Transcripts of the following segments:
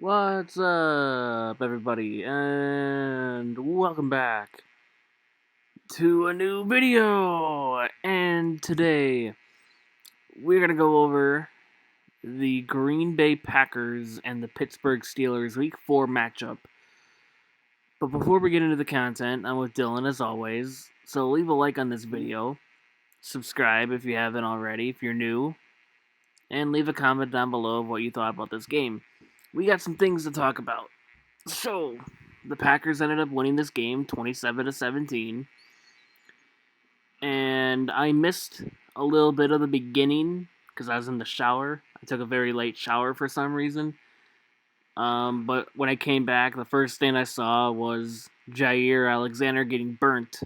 What's up, everybody, and welcome back to a new video. And today we're gonna go over the Green Bay Packers and the Pittsburgh Steelers Week 4 matchup. But before we get into the content, I'm with Dylan as always. So leave a like on this video, subscribe if you haven't already, if you're new, and leave a comment down below of what you thought about this game. We got some things to talk about. So, the Packers ended up winning this game 27-17. And I missed a little bit of the beginning because I was in the shower. I took a very late shower for some reason. But when I came back, the first thing I saw was Jair Alexander getting burnt.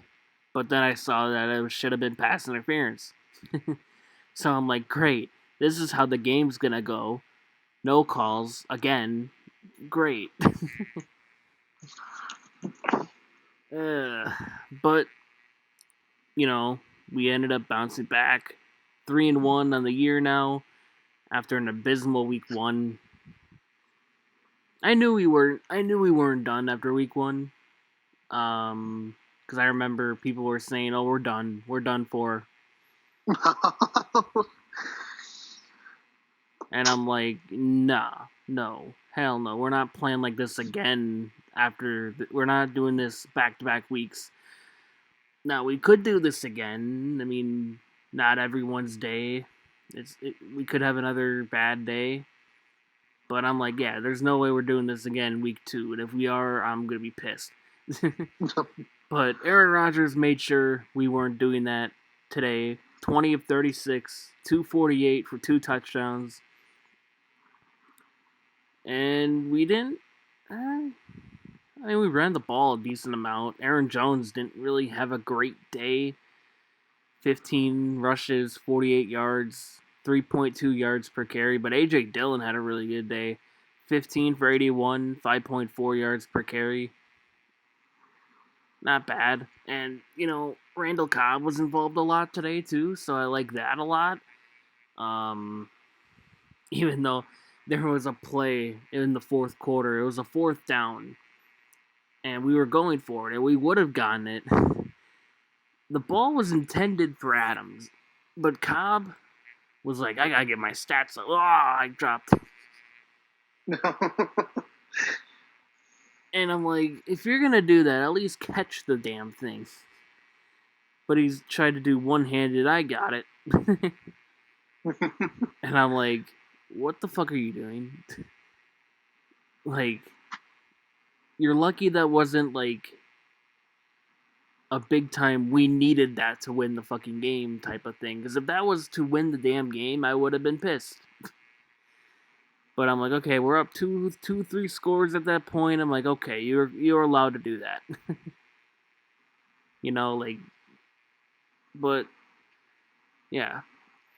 But then I saw that it should have been pass interference. So I'm like, great. This is how the game's gonna go. No calls again. Great. But you know, we ended up bouncing back 3-1 on the year now after an abysmal week 1. I knew we weren't done after week 1. Cuz I remember people were saying, "Oh, we're done. We're done for." And I'm like, "Nah. No. Hell no. We're not playing like this again we're not doing this back-to-back weeks." Now, we could do this again. I mean, not everyone's day. We could have another bad day. But I'm like, yeah, there's no way we're doing this again week 2. And if we are, I'm going to be pissed. But Aaron Rodgers made sure we weren't doing that today. 20 of 36, 248 for 2 touchdowns. And we didn't. I mean, we ran the ball a decent amount. Aaron Jones didn't really have a great day. 15 rushes, 48 yards, 3.2 yards per carry. But A.J. Dillon had a really good day. 15 for 81, 5.4 yards per carry. Not bad. And, Randall Cobb was involved a lot today, too, so I like that a lot. Even though there was a play in the fourth quarter, it was a fourth down, and we were going for it, and we would have gotten it. The ball was intended for Adams, but Cobb was like, I gotta get my stats up. Oh, I dropped. And I'm like, if you're gonna do that, at least catch the damn thing. But he's tried to do one-handed, I got it. And I'm like, what the fuck are you doing? Like, you're lucky that wasn't like a big time we needed that to win the fucking game type of thing. Because if that was to win the damn game, I would have been pissed. But I'm like, okay, we're up 3 scores at that point. I'm like, okay, you're allowed to do that. But yeah.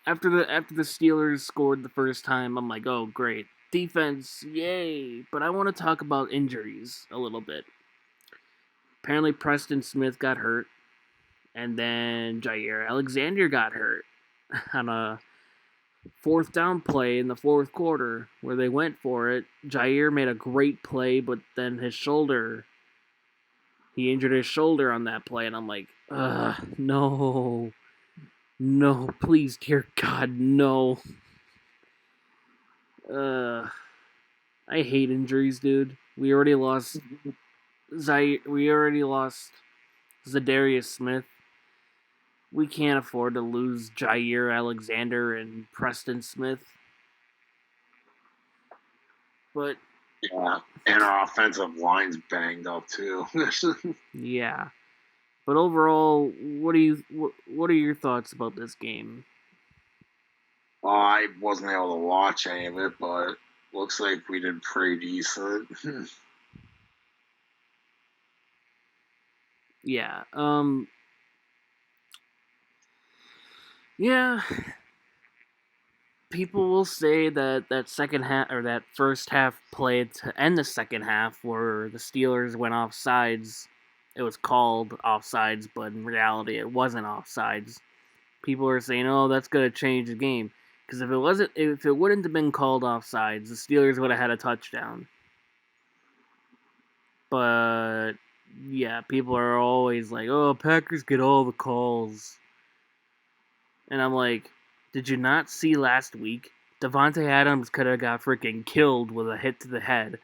After the Steelers scored the first time, I'm like, oh great. Defense, yay. But I want to talk about injuries a little bit. Apparently Preston Smith got hurt. And then Jair Alexander got hurt on a fourth down play in the fourth quarter where they went for it. Jair made a great play, but then he injured his shoulder on that play, and I'm like, no, please, dear God, no. I hate injuries, dude. We already lost Zadarius Smith. We can't afford to lose Jair Alexander and Preston Smith. But yeah, and our offensive line's banged up too. Yeah, but overall, what are your thoughts about this game? Well, I wasn't able to watch any of it, but looks like we did pretty decent. Yeah. Yeah. People will say that second half or that first half play to end the second half where the Steelers went off sides. It was called offsides, but in reality, it wasn't offsides. People are saying, "Oh, that's gonna change the game," because if it wouldn't have been called offsides, the Steelers would have had a touchdown. But yeah, people are always like, "Oh, Packers get all the calls," and I'm like, "Did you not see last week? Devontae Adams could have got freaking killed with a hit to the head,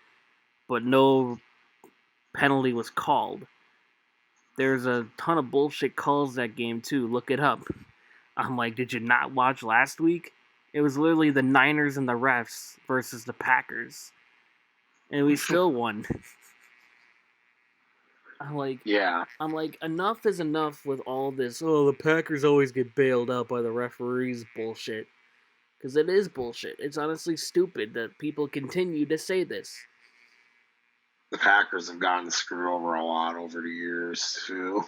but no penalty was called. There's a ton of bullshit calls that game too. Look it up." I'm like, "Did you not watch last week? It was literally the Niners and the refs versus the Packers, and we still won." I'm like, Yeah. enough is enough with all this. Oh, the Packers always get bailed out by the referees bullshit. Because it is bullshit. It's honestly stupid that people continue to say this. The Packers have gotten screwed over a lot over the years, too.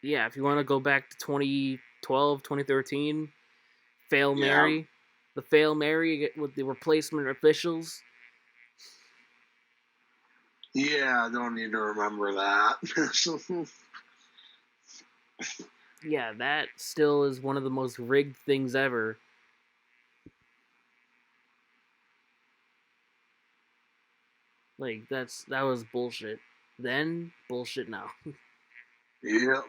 Yeah, if you want to go back to 2012, 2013, Fail Yeah. Mary, the Fail Mary with the replacement officials. Yeah, I don't need to remember that. Yeah, that still is one of the most rigged things ever. Like, that was bullshit. Then, bullshit now. Yeah.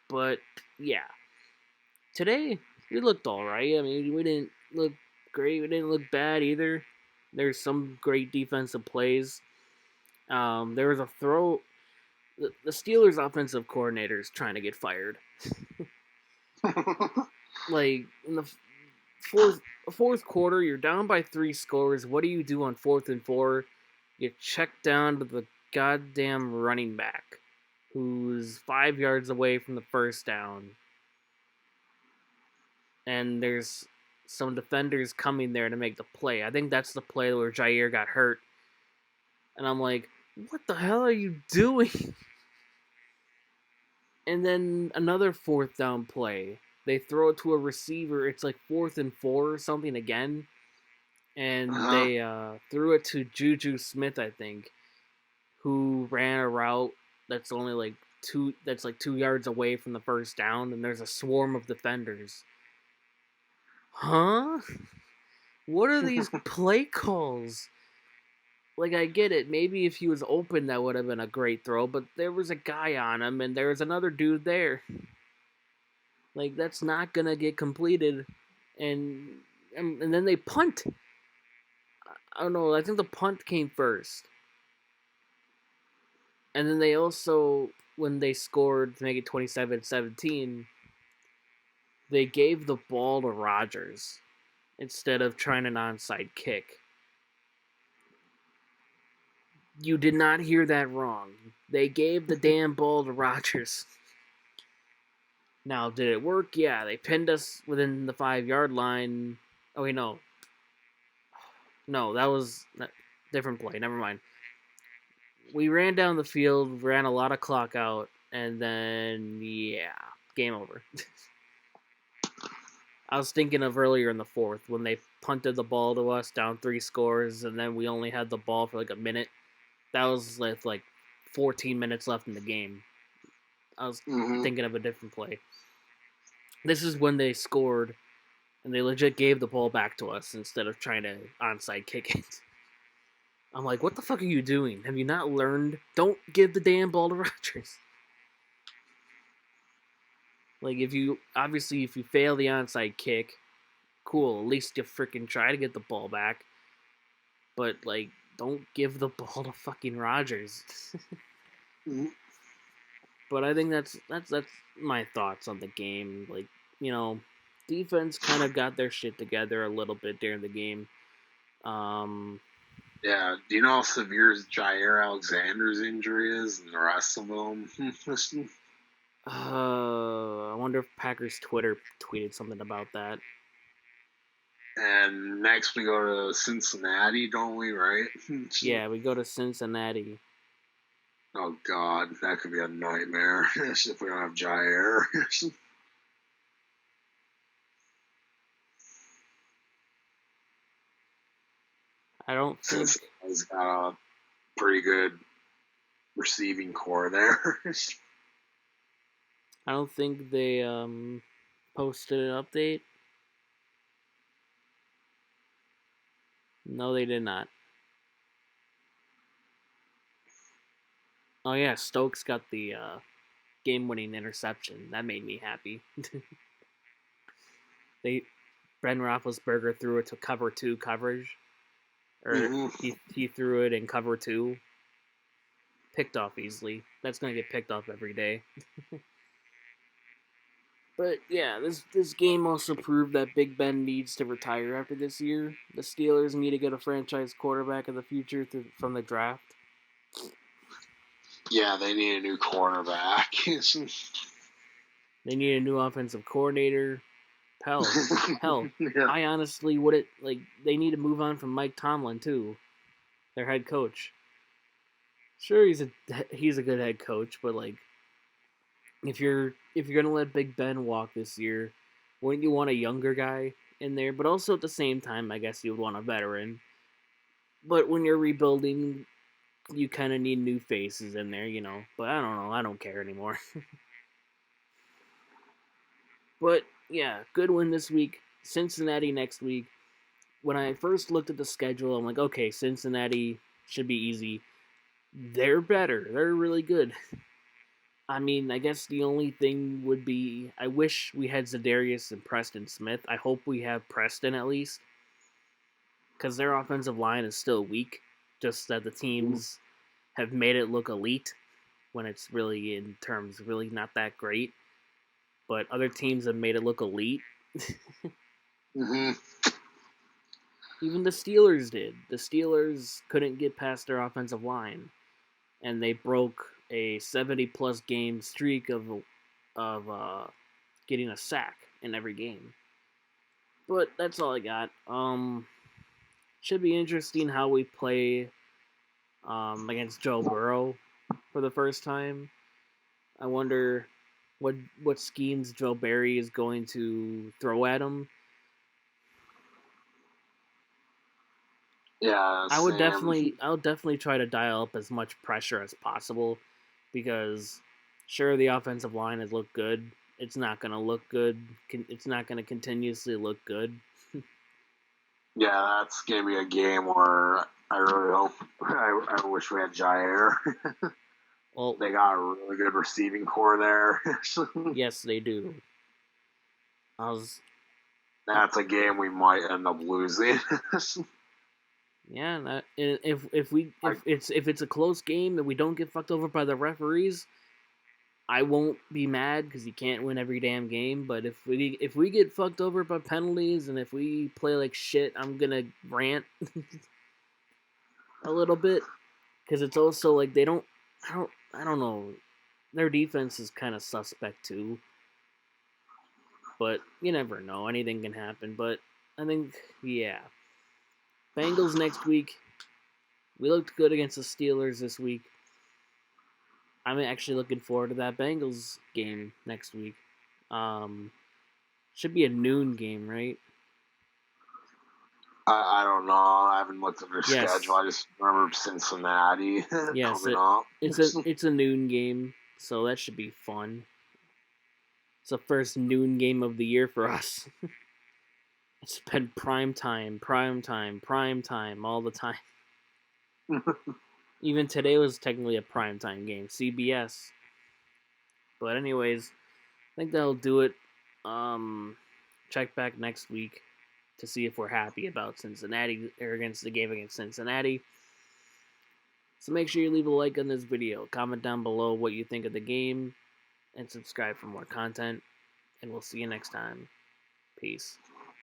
But, yeah. Today, we looked alright. I mean, we didn't look great. We didn't look bad either. There's some great defensive plays. There was a throw. The Steelers' offensive coordinator is trying to get fired. Like, in the fourth quarter, you're down by 3 scores. What do you do on 4th and 4? You check down to the goddamn running back, who's 5 yards away from the first down. And there's some defenders coming there to make the play. I think that's the play where Jair got hurt. And I'm like, what the hell are you doing? And then another 4th down play. They throw it to a receiver. It's like 4th and 4 or something again. And they threw it to Juju Smith, I think, who ran a route that's only like 2 yards away from the first down, and there's a swarm of defenders. Huh? What are these play calls? Like, I get it. Maybe if he was open, that would have been a great throw, but there was a guy on him, and there was another dude there. Like, that's not gonna get completed. And then they punt. I don't know. I think the punt came first. And then they also, when they scored to make it 27-17, they gave the ball to Rodgers instead of trying an onside kick. You did not hear that wrong. They gave the damn ball to Rodgers. Now, did it work? Yeah, they pinned us within the 5-yard line. Oh, wait, no. No, that was a different play. Never mind. We ran down the field, ran a lot of clock out, and then, yeah, game over. I was thinking of earlier in the 4th when they punted the ball to us down 3 scores, and then we only had the ball for like a minute. That was with like 14 minutes left in the game. I was thinking of a different play. This is when they scored, and they legit gave the ball back to us instead of trying to onside kick it. I'm like, what the fuck are you doing? Have you not learned? Don't give the damn ball to Rodgers. Like, if you fail the onside kick, cool, at least you freaking try to get the ball back. But, like, don't give the ball to fucking Rodgers. But I think that's my thoughts on the game. Like, defense kind of got their shit together a little bit during the game. Yeah. Do you know how severe Jair Alexander's injury is and the rest of them? I wonder if Packers Twitter tweeted something about that. And next we go to Cincinnati, don't we, right? Yeah, we go to Cincinnati. Oh, God. That could be a nightmare if we don't have Jair. I don't think... Cincinnati's got a pretty good receiving core there. I don't think they posted an update. No, they did not. Oh yeah, Stokes got the game-winning interception. That made me happy. They Ben Roethlisberger threw it to cover 2 coverage, or Hmm. he threw it in cover 2, picked off easily. That's gonna get picked off every day. But yeah, this game also proved that Big Ben needs to retire after this year. The Steelers need to get a franchise quarterback of the future from the draft. Yeah, they need a new cornerback. They need a new offensive coordinator. Hell, Yeah. I honestly would like they need to move on from Mike Tomlin too, their head coach. Sure, he's a good head coach, but like if you're gonna let Big Ben walk this year, wouldn't you want a younger guy in there? But also at the same time, I guess you would want a veteran. But when you're rebuilding, you kind of need new faces in there, you know. But I don't know. I don't care anymore. But yeah, good win this week. Cincinnati next week. When I first looked at the schedule, I'm like, okay, Cincinnati should be easy. They're better. They're really good. I mean, I guess the only thing would be I wish we had Zadarius and Preston Smith. I hope we have Preston at least, because their offensive line is still weak. Just that the teams have made it look elite when it's really in terms really not that great. But other teams have made it look elite. Hmm. Even the Steelers did. The Steelers couldn't get past their offensive line, and they broke a 70-plus game streak of getting a sack in every game. But that's all I got. Should be interesting how we play against Joe Burrow for the first time. I wonder what schemes Joe Barry is going to throw at him. Yeah, I would Sam. definitely try to dial up as much pressure as possible, because sure the offensive line has looked good. It's not gonna look good. It's not gonna continuously look good. Yeah, that's gonna be a game where I really hope. I wish we had Jair. Well, They got a really good receiving core there. yes, they do. I was That's a game we might end up losing. Yeah, if it's a close game and we don't get fucked over by the referees, I won't be mad because you can't win every damn game. But if we get fucked over by penalties and if we play like shit, I'm gonna rant a little bit, because it's also like they don't. I don't know. Their defense is kind of suspect too, but you never know. Anything can happen. But I think yeah, Bengals next week. We looked good against the Steelers this week. I'm actually looking forward to that Bengals game next week. Um, should be a noon game, right? I don't know. I haven't looked at their Yes, schedule. I just remember Cincinnati yes. coming up. It's a noon game, so that should be fun. It's the first noon game of the year for us. It's been prime time, prime time, prime time all the time. Even today was technically a prime time game, CBS. But anyways, I think that'll do it. Um, check back next week to see if we're happy about Cincinnati or against the game against Cincinnati. So make sure you leave a like on this video, comment down below what you think of the game, and subscribe for more content. And we'll see you next time. Peace.